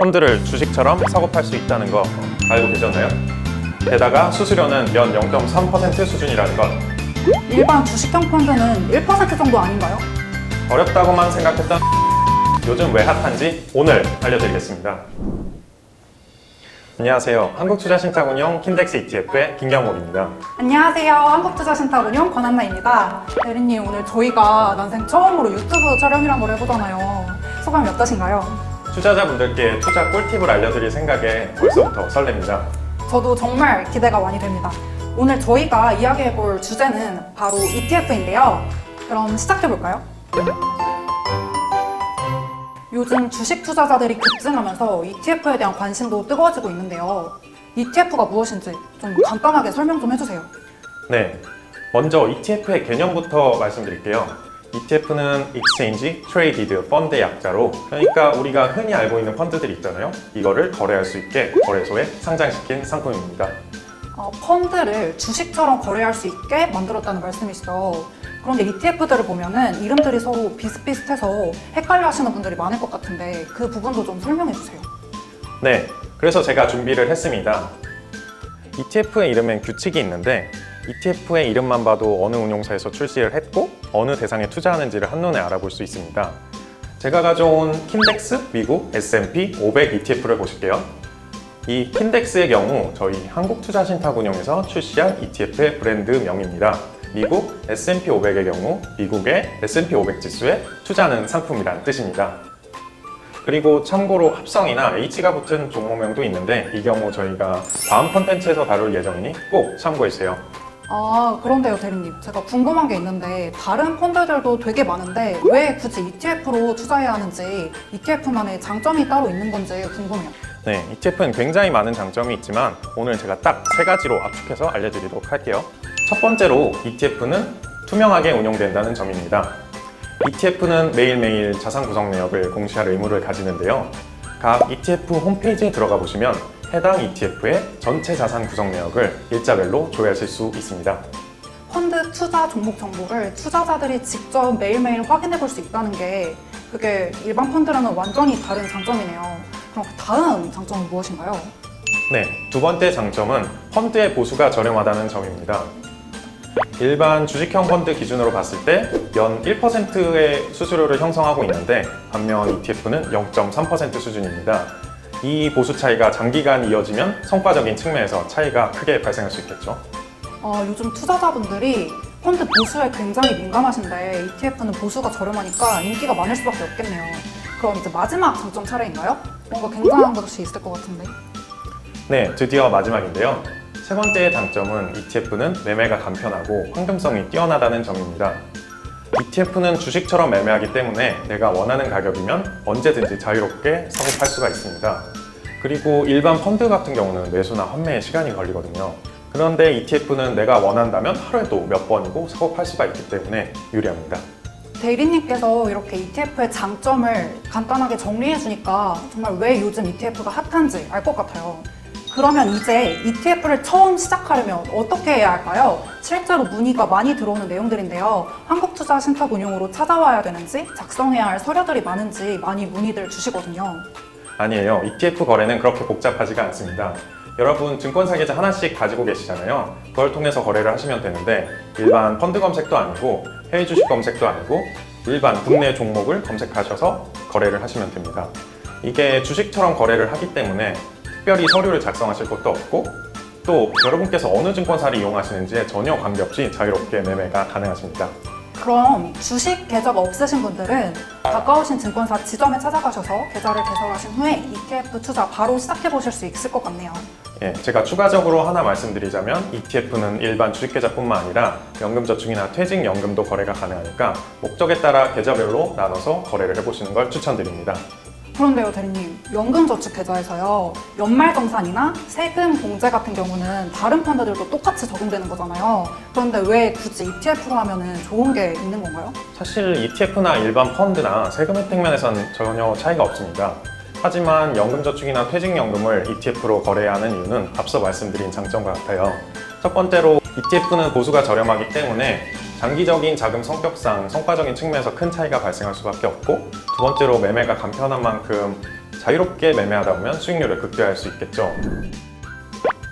펀드를 주식처럼 사고 팔 수 있다는 거 알고 계셨나요? 게다가 수수료는 연 0.3% 수준이라는 것. 일반 주식형 펀드는 1% 정도 아닌가요? 어렵다고만 생각했던 요즘 왜 핫한지 오늘 알려드리겠습니다. 안녕하세요. 한국투자신탁운용 킨덱스 ETF의 김경목입니다. 안녕하세요. 한국투자신탁운용 권한나입니다. 대리님, 오늘 저희가 난생 처음으로 유튜브 촬영이란 걸 해보잖아요. 소감이 어떠신가요? 투자자분들께 투자 꿀팁을 알려드릴 생각에 벌써부터 설렙니다. 저도 정말 기대가 많이 됩니다. 오늘 저희가 이야기해볼 주제는 바로 ETF인데요. 그럼 시작해볼까요? 요즘 주식 투자자들이 급증하면서 ETF에 대한 관심도 뜨거워지고 있는데요. ETF가 무엇인지 좀 간단하게 설명 좀 해주세요. 네, 먼저 ETF의 개념부터 말씀드릴게요. ETF는 Exchange Traded Fund의 약자로, 그러니까 우리가 흔히 알고 있는 펀드들이 있잖아요. 이거를 거래할 수 있게 거래소에 상장시킨 상품입니다. 펀드를 주식처럼 거래할 수 있게 만들었다는 말씀이시죠. 그런데 ETF들을 보면은 이름들이 서로 비슷비슷해서 헷갈려 하시는 분들이 많을 것 같은데 그 부분도 좀 설명해 주세요. 네, 그래서 제가 준비를 했습니다. ETF의 이름엔 규칙이 있는데 ETF의 이름만 봐도 어느 운용사에서 출시를 했고 어느 대상에 투자하는지를 한눈에 알아볼 수 있습니다. 제가 가져온 킨덱스 미국 S&P 500 ETF를 보실게요. 이 킨덱스의 경우 저희 한국투자신탁운용에서 출시한 ETF의 브랜드명입니다. 미국 S&P 500의 경우 미국의 S&P 500 지수에 투자하는 상품이란 뜻입니다. 그리고 참고로 합성이나 H가 붙은 종목명도 있는데 이 경우 저희가 다음 컨텐츠에서 다룰 예정이니 꼭 참고해주세요. 그런데요, 대리님. 제가 궁금한 게 있는데 다른 펀드들도 되게 많은데 왜 굳이 ETF로 투자해야 하는지, ETF만의 장점이 따로 있는 건지 궁금해요. 네, ETF는 굉장히 많은 장점이 있지만 오늘 제가 딱 3가지로 압축해서 알려드리도록 할게요. 첫 번째로 ETF는 투명하게 운용된다는 점입니다. ETF는 매일매일 자산 구성 내역을 공시할 의무를 가지는데요. 각 ETF 홈페이지에 들어가 보시면 해당 ETF의 전체 자산 구성 내역을 일자별로 조회하실 수 있습니다. 펀드 투자 종목 정보를 투자자들이 직접 매일매일 확인해 볼 수 있다는 게 그게 일반 펀드랑은 완전히 다른 장점이네요. 그럼 다음 장점은 무엇인가요? 네, 두 번째 장점은 펀드의 보수가 저렴하다는 점입니다. 일반 주식형 펀드 기준으로 봤을 때 연 1%의 수수료를 형성하고 있는데 반면 ETF는 0.3% 수준입니다. 이 보수 차이가 장기간 이어지면 성과적인 측면에서 차이가 크게 발생할 수 있겠죠. 요즘 투자자분들이 펀드 보수에 굉장히 민감하신데 ETF는 보수가 저렴하니까 인기가 많을 수밖에 없겠네요. 그럼 이제 마지막 장점 차례인가요? 뭔가 굉장한 것이 있을 것 같은데. 네, 드디어 마지막인데요. 세 번째의 장점은 ETF는 매매가 간편하고 황금성이 뛰어나다는 점입니다. ETF는 주식처럼 매매하기 때문에 내가 원하는 가격이면 언제든지 자유롭게 사고 팔 수가 있습니다. 그리고 일반 펀드 같은 경우는 매수나 환매에 시간이 걸리거든요. 그런데 ETF는 내가 원한다면 하루에도 몇 번이고 사고 팔 수가 있기 때문에 유리합니다. 대리님께서 이렇게 ETF의 장점을 간단하게 정리해 주니까 정말 왜 요즘 ETF가 핫한지 알 것 같아요. 그러면 이제 ETF를 처음 시작하려면 어떻게 해야 할까요? 실제로 문의가 많이 들어오는 내용들인데요. 한국투자신탁운용으로 찾아와야 되는지, 작성해야 할 서류들이 많은지 많이 문의들 주시거든요. 아니에요. ETF 거래는 그렇게 복잡하지가 않습니다. 여러분 증권사 계좌 하나씩 가지고 계시잖아요. 그걸 통해서 거래를 하시면 되는데 일반 펀드 검색도 아니고 해외 주식 검색도 아니고 일반 국내 종목을 검색하셔서 거래를 하시면 됩니다. 이게 주식처럼 거래를 하기 때문에 특별히 서류를 작성하실 것도 없고 또 여러분께서 어느 증권사를 이용하시는지에 전혀 관계없이 자유롭게 매매가 가능하십니다. 그럼 주식 계좌가 없으신 분들은 가까우신 증권사 지점에 찾아가셔서 계좌를 개설하신 후에 ETF 투자 바로 시작해 보실 수 있을 것 같네요. 예, 제가 추가적으로 하나 말씀드리자면 ETF는 일반 주식계좌뿐만 아니라 연금저축이나 퇴직연금도 거래가 가능하니까 목적에 따라 계좌별로 나눠서 거래를 해보시는 걸 추천드립니다. 그런데요, 대리님, 연금저축계좌에서요, 연말정산이나 세금 공제 같은 경우는 다른 펀드들도 똑같이 적용되는 거잖아요. 그런데 왜 굳이 ETF로 하면 좋은 게 있는 건가요? 사실 ETF나 일반 펀드나 세금 혜택 면에서는 전혀 차이가 없습니다. 하지만 연금저축이나 퇴직연금을 ETF로 거래해야 하는 이유는 앞서 말씀드린 장점과 같아요. 첫 번째로 ETF는 보수가 저렴하기 때문에 장기적인 자금 성격상 성과적인 측면에서 큰 차이가 발생할 수밖에 없고, 두 번째로 매매가 간편한 만큼 자유롭게 매매하다 보면 수익률을 극대화할 수 있겠죠.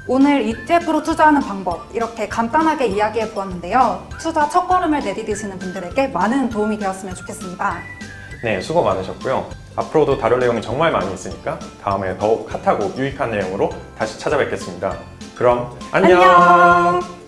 오늘 ETF로 투자하는 방법 이렇게 간단하게 이야기해 보았는데요. 투자 첫걸음을 내디디시는 분들에게 많은 도움이 되었으면 좋겠습니다. 네, 수고 많으셨고요. 앞으로도 다룰 내용이 정말 많이 있으니까 다음에 더욱 핫하고 유익한 내용으로 다시 찾아뵙겠습니다. 그럼 안녕!